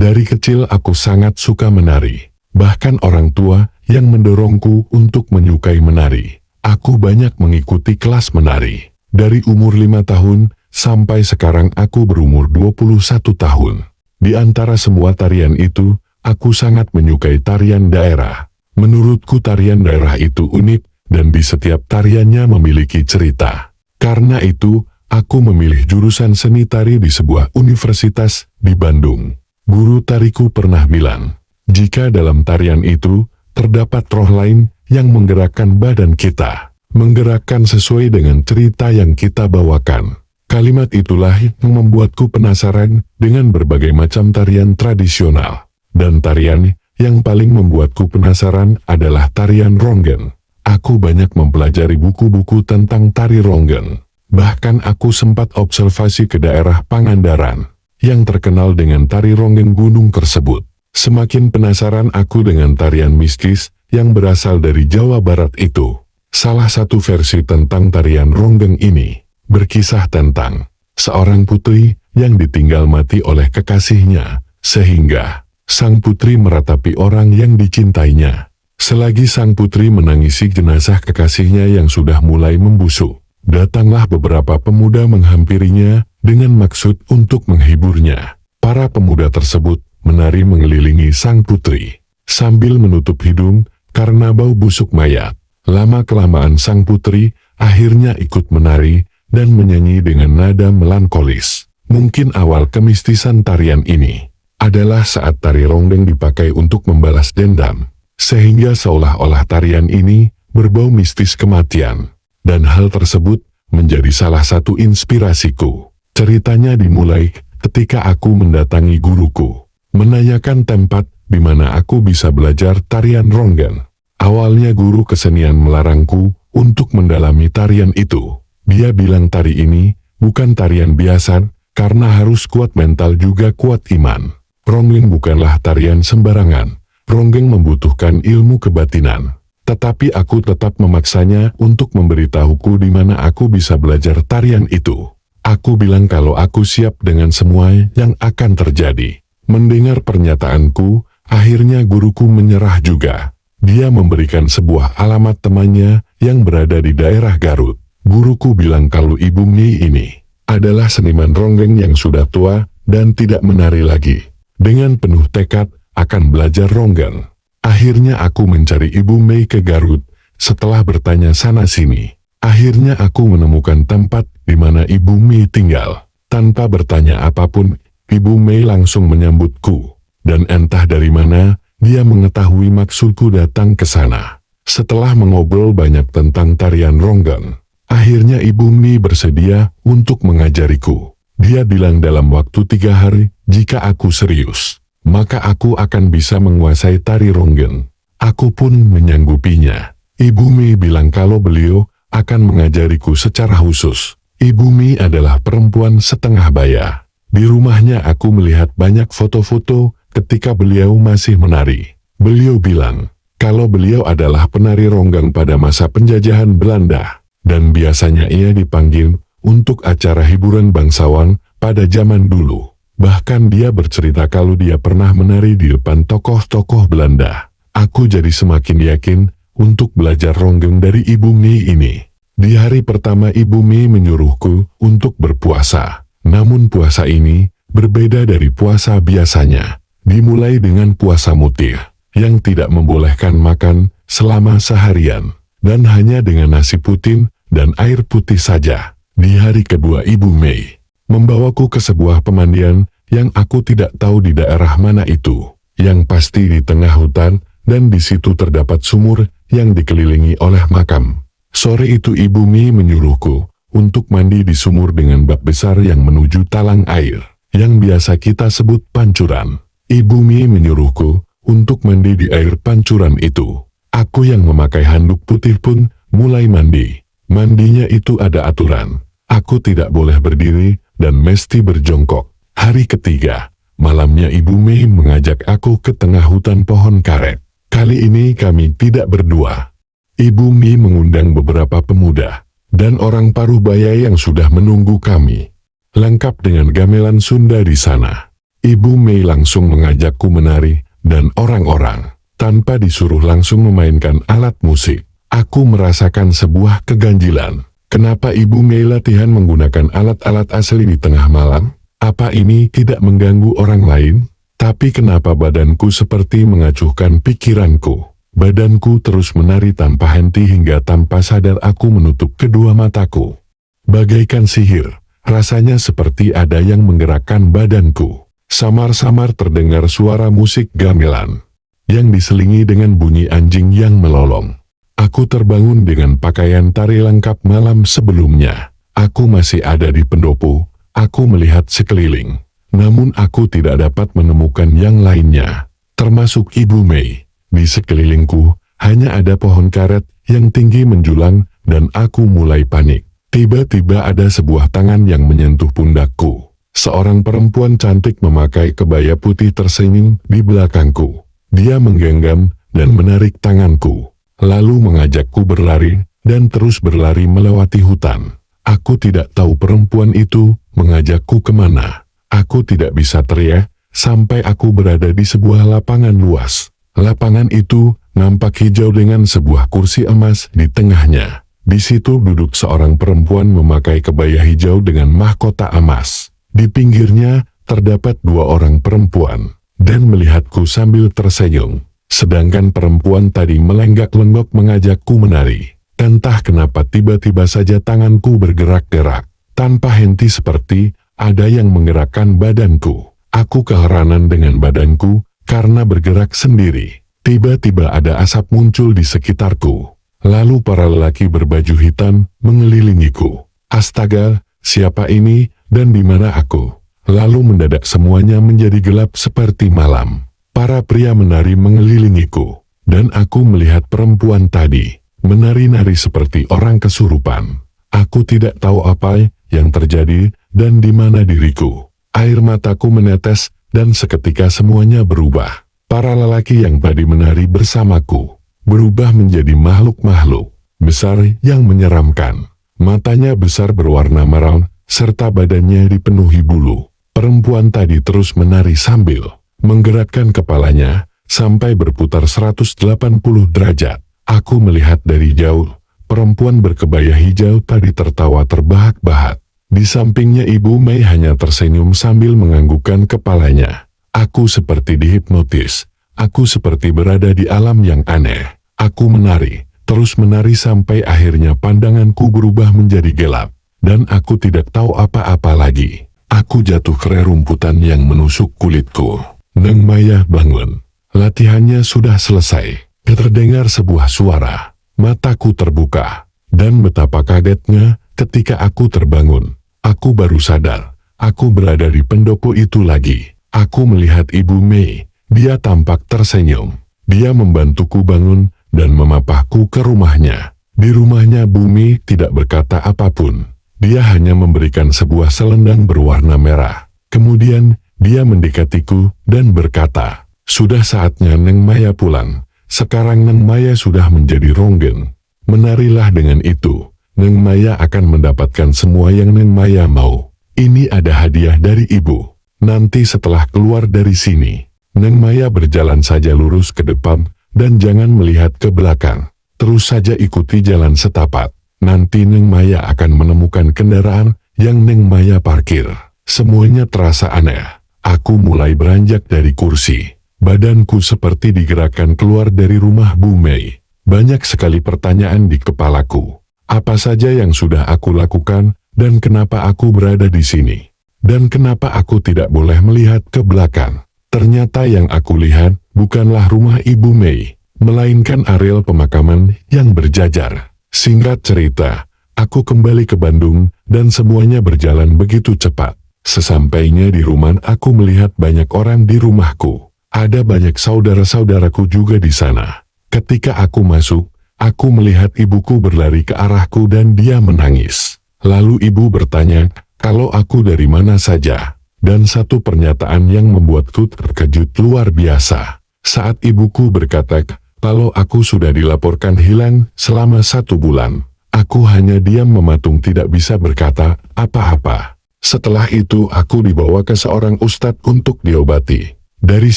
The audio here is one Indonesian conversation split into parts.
Dari kecil aku sangat suka menari. Bahkan orang tua yang mendorongku untuk menyukai menari. Aku banyak mengikuti kelas menari. Dari umur 5 tahun, sampai sekarang aku berumur 21 tahun. Di antara semua tarian itu, aku sangat menyukai tarian daerah. Menurutku tarian daerah itu unik, dan di setiap tariannya memiliki cerita. Karena itu, aku memilih jurusan seni tari di sebuah universitas di Bandung. Guru tariku pernah bilang, jika dalam tarian itu, terdapat roh lain yang menggerakkan badan kita. Menggerakkan sesuai dengan cerita yang kita bawakan. Kalimat itulah yang membuatku penasaran dengan berbagai macam tarian tradisional. Dan tarian yang paling membuatku penasaran adalah tarian Ronggeng. Aku banyak mempelajari buku-buku tentang tari Ronggeng. Bahkan aku sempat observasi ke daerah Pangandaran yang terkenal dengan tari Ronggeng gunung tersebut. Semakin penasaran aku dengan tarian mistis yang berasal dari Jawa Barat itu. Salah satu versi tentang tarian Ronggeng ini berkisah tentang seorang putri yang ditinggal mati oleh kekasihnya, sehingga sang putri meratapi orang yang dicintainya. Selagi sang putri menangisi jenazah kekasihnya yang sudah mulai membusuk, datanglah beberapa pemuda menghampirinya dengan maksud untuk menghiburnya. Para pemuda tersebut menari mengelilingi sang putri, sambil menutup hidung karena bau busuk mayat. Lama-kelamaan sang putri akhirnya ikut menari dan menyanyi dengan nada melankolis. Mungkin awal kemistisan tarian ini adalah saat tari Ronggeng dipakai untuk membalas dendam, sehingga seolah-olah tarian ini berbau mistis kematian. Dan hal tersebut menjadi salah satu inspirasiku. Ceritanya dimulai ketika aku mendatangi guruku, menanyakan tempat di mana aku bisa belajar tarian Ronggeng. Awalnya guru kesenian melarangku untuk mendalami tarian itu. Dia bilang tari ini bukan tarian biasa, karena harus kuat mental juga kuat iman. Ronggeng bukanlah tarian sembarangan. Ronggeng membutuhkan ilmu kebatinan. Tetapi aku tetap memaksanya untuk memberitahuku di mana aku bisa belajar tarian itu. Aku bilang kalau aku siap dengan semua yang akan terjadi. Mendengar pernyataanku, akhirnya guruku menyerah juga. Dia memberikan sebuah alamat temannya yang berada di daerah Garut. Guruku bilang kalau Ibu Mi ini adalah seniman Ronggeng yang sudah tua dan tidak menari lagi. Dengan penuh tekad akan belajar Ronggeng. Akhirnya aku mencari Ibu Mei ke Garut. Setelah bertanya sana-sini, akhirnya aku menemukan tempat di mana Ibu Mei tinggal. Tanpa bertanya apapun, Ibu Mei langsung menyambutku. Dan entah dari mana, dia mengetahui maksudku datang ke sana. Setelah mengobrol banyak tentang tarian Ronggeng, akhirnya Ibu Mei bersedia untuk mengajariku. Dia bilang dalam waktu 3 hari, jika aku serius, maka aku akan bisa menguasai tari Ronggeng. Aku pun menyanggupinya. Ibu Mei bilang kalau beliau akan mengajariku secara khusus. Ibu Mei adalah perempuan setengah baya. Di rumahnya aku melihat banyak foto-foto ketika beliau masih menari. Beliau bilang kalau beliau adalah penari Ronggeng pada masa penjajahan Belanda, dan biasanya ia dipanggil untuk acara hiburan bangsawan pada zaman dulu. Bahkan dia bercerita kalau dia pernah menari di depan tokoh-tokoh Belanda. Aku jadi semakin yakin untuk belajar Ronggeng dari Ibu Mei ini. Di hari pertama Ibu Mei menyuruhku untuk berpuasa. Namun puasa ini berbeda dari puasa biasanya. Dimulai dengan puasa mutir, yang tidak membolehkan makan selama seharian, dan hanya dengan nasi putih dan air putih saja. Di hari kedua Ibu Mei membawaku ke sebuah pemandian yang aku tidak tahu di daerah mana itu. Yang pasti di tengah hutan, dan di situ terdapat sumur yang dikelilingi oleh makam. Sore itu Ibu Mei menyuruhku untuk mandi di sumur dengan bak besar yang menuju talang air, yang biasa kita sebut pancuran. Ibu Mei menyuruhku untuk mandi di air pancuran itu. Aku yang memakai handuk putih pun mulai mandi. Mandinya itu ada aturan. Aku tidak boleh berdiri dan mesti berjongkok. Hari ketiga, malamnya Ibu Mei mengajak aku ke tengah hutan pohon karet. Kali ini kami tidak berdua. Ibu Mei mengundang beberapa pemuda dan orang paruh baya yang sudah menunggu kami, lengkap dengan gamelan Sunda di sana. Ibu Mei langsung mengajakku menari, dan orang-orang, tanpa disuruh langsung memainkan alat musik. Aku merasakan sebuah keganjilan. Kenapa Ibu Mei latihan menggunakan alat-alat asli di tengah malam? Apa ini tidak mengganggu orang lain? Tapi kenapa badanku seperti mengacuhkan pikiranku? Badanku terus menari tanpa henti hingga tanpa sadar aku menutup kedua mataku. Bagaikan sihir, rasanya seperti ada yang menggerakkan badanku. Samar-samar terdengar suara musik gamelan, yang diselingi dengan bunyi anjing yang melolong. Aku terbangun dengan pakaian tari lengkap malam sebelumnya. Aku masih ada di pendopo, aku melihat sekeliling. Namun aku tidak dapat menemukan yang lainnya, termasuk Ibu Mei. Di sekelilingku, hanya ada pohon karet yang tinggi menjulang dan aku mulai panik. Tiba-tiba ada sebuah tangan yang menyentuh pundakku. Seorang perempuan cantik memakai kebaya putih tersenyum di belakangku. Dia menggenggam dan menarik tanganku, lalu mengajakku berlari dan terus berlari melewati hutan. Aku tidak tahu perempuan itu mengajakku kemana. Aku tidak bisa teriak sampai aku berada di sebuah lapangan luas. Lapangan itu nampak hijau dengan sebuah kursi emas di tengahnya. Di situ duduk seorang perempuan memakai kebaya hijau dengan mahkota emas. Di pinggirnya terdapat dua orang perempuan dan melihatku sambil tersenyum. Sedangkan perempuan tadi melenggak-lenggok mengajakku menari. Entah kenapa tiba-tiba saja tanganku bergerak-gerak tanpa henti seperti ada yang menggerakkan badanku. Aku keheranan dengan badanku karena bergerak sendiri. Tiba-tiba ada asap muncul di sekitarku. Lalu para lelaki berbaju hitam mengelilingiku. Astaga, siapa ini dan di mana aku? Lalu mendadak semuanya menjadi gelap seperti malam. Para pria menari mengelilingiku, dan aku melihat perempuan tadi menari-nari seperti orang kesurupan. Aku tidak tahu apa yang terjadi dan di mana diriku. Air mataku menetes dan seketika semuanya berubah. Para lelaki yang tadi menari bersamaku berubah menjadi makhluk-makhluk besar yang menyeramkan. Matanya besar berwarna merah, serta badannya dipenuhi bulu. Perempuan tadi terus menari sambil menggerakkan kepalanya sampai berputar 180 derajat. Aku melihat dari jauh, perempuan berkebaya hijau tadi tertawa terbahak-bahak. Di sampingnya Ibu Mei hanya tersenyum sambil menganggukkan kepalanya. Aku seperti dihipnotis. Aku seperti berada di alam yang aneh. Aku menari, terus menari sampai akhirnya pandanganku berubah menjadi gelap. Dan aku tidak tahu apa-apa lagi. Aku jatuh ke rerumputan yang menusuk kulitku. Neng Maya bangun. Latihannya sudah selesai. Terdengar sebuah suara. Mataku terbuka. Dan betapa kagetnya ketika aku terbangun. Aku baru sadar, aku berada di pendopo itu lagi. Aku melihat Ibu Mei, dia tampak tersenyum. Dia membantuku bangun dan memapahku ke rumahnya. Di rumahnya Bu Mei tidak berkata apapun. Dia hanya memberikan sebuah selendang berwarna merah. Kemudian, dia mendekatiku dan berkata, "Sudah saatnya Neng Maya pulang. Sekarang Neng Maya sudah menjadi ronggeng. Menarilah dengan itu. Neng Maya akan mendapatkan semua yang Neng Maya mau. Ini ada hadiah dari ibu. Nanti setelah keluar dari sini, Neng Maya berjalan saja lurus ke depan dan jangan melihat ke belakang. Terus saja ikuti jalan setapak. Nanti Neng Maya akan menemukan kendaraan yang Neng Maya parkir." Semuanya terasa aneh. Aku mulai beranjak dari kursi. Badanku seperti digerakkan keluar dari rumah Bu Mei. Banyak sekali pertanyaan di kepalaku. Apa saja yang sudah aku lakukan, dan kenapa aku berada di sini? Dan kenapa aku tidak boleh melihat ke belakang? Ternyata yang aku lihat bukanlah rumah Ibu Mei, melainkan areal pemakaman yang berjajar. Singkat cerita, aku kembali ke Bandung, dan semuanya berjalan begitu cepat. Sesampainya di rumah aku melihat banyak orang di rumahku. Ada banyak saudara-saudaraku juga di sana. Ketika aku masuk, aku melihat ibuku berlari ke arahku dan dia menangis. Lalu ibu bertanya, kalau aku dari mana saja. Dan satu pernyataan yang membuatku terkejut luar biasa. Saat ibuku berkata, kalau aku sudah dilaporkan hilang selama 1 bulan. Aku hanya diam mematung tidak bisa berkata apa-apa. Setelah itu aku dibawa ke seorang ustadz untuk diobati. Dari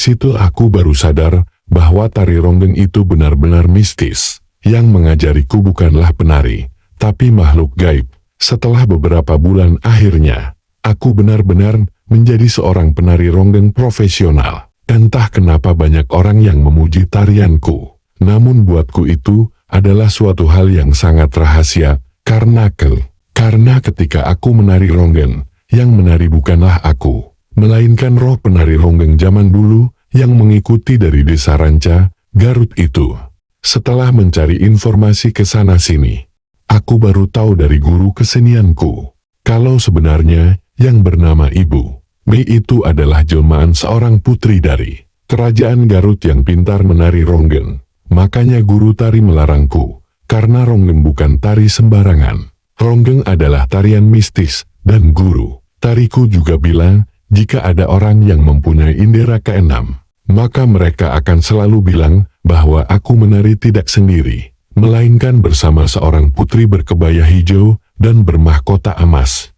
situ aku baru sadar bahwa tari ronggeng itu benar-benar mistis. Yang mengajariku bukanlah penari, tapi makhluk gaib. Setelah beberapa bulan akhirnya, aku benar-benar menjadi seorang penari ronggeng profesional. Entah kenapa banyak orang yang memuji tarianku. Namun buatku itu adalah suatu hal yang sangat rahasia, karena ketika aku menari ronggeng, yang menari bukanlah aku, melainkan roh penari ronggeng zaman dulu yang mengikuti dari desa Ranca, Garut itu. Setelah mencari informasi ke sana-sini, aku baru tahu dari guru kesenianku, kalau sebenarnya yang bernama Ibu Mei itu adalah jelmaan seorang putri dari kerajaan Garut yang pintar menari ronggeng. Makanya guru tari melarangku, karena ronggeng bukan tari sembarangan. Ronggeng adalah tarian mistis, dan guru tariku juga bilang, jika ada orang yang mempunyai indera keenam, maka mereka akan selalu bilang bahwa aku menari tidak sendiri, melainkan bersama seorang putri berkebaya hijau dan bermahkota emas.